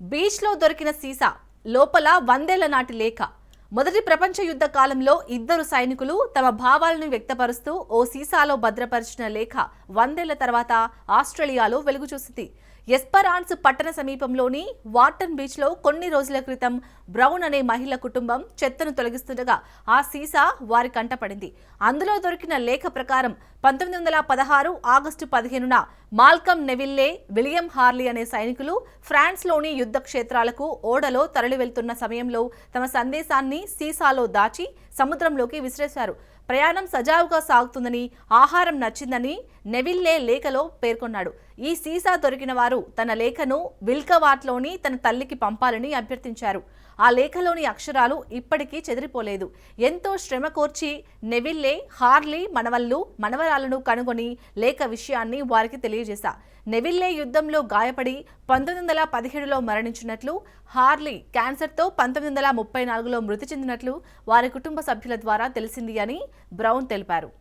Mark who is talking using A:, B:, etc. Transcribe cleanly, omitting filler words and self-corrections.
A: బీచ్లో దొరికిన సీసా లోపల 100 ఏళ్ల నాటి లేఖ. మొదటి ప్రపంచ యుద్ధ కాలంలో ఇద్దరు సైనికులు తమ భావాలను వ్యక్తపరుస్తూ ఓ సీసాలో భద్రపరిచిన లేఖ 100 ఏళ్ల తర్వాత ఆస్ట్రేలియాలో వెలుగు చూసింది. ఎస్పరాన్స్ పట్టణ సమీపంలోని వార్టన్ బీచ్లో కొన్ని రోజుల క్రితం బ్రౌన్ అనే మహిళ కుటుంబం చెత్తను తొలగిస్తుండగా ఆ సీసా వారి కంటపడింది. అందులో దొరికిన లేఖ ప్రకారం 1916 ఆగస్టు 15న మాల్కమ్ నెవిల్లే, విలియం హార్లీ అనే సైనికులు ఫ్రాన్స్లోని యుద్ధ క్షేత్రాలకు ఓడలో తరలి వెళ్తున్న సమయంలో తమ సందేశాన్ని సీసాలో దాచి సముద్రంలోకి విసిరేశారు. ప్రయాణం సజావుగా సాగుతుందని, ఆహారం నచ్చిందని నెవిల్లే లేఖలో పేర్కొన్నాడు. ఈ సీసా దొరికిన వారు తన లేఖను విల్కవాట్లోని తన తల్లికి పంపాలని అభ్యర్థించారు. ఆ లేఖలోని అక్షరాలు ఇప్పటికీ చెదిరిపోలేదు. ఎంతో శ్రమ కోర్చి నెవిల్లే హార్లీ మనవరాలను కనుగొని లేఖ విషయాన్ని వారికి తెలియజేశా. నెవిల్లే యుద్ధంలో గాయపడి 1917లో మరణించినట్లు, హార్లీ క్యాన్సర్తో 1934లో మృతి చెందినట్లు వారి కుటుంబ సభ్యుల ద్వారా తెలిసింది అని బ్రౌన్ తెలిపారు.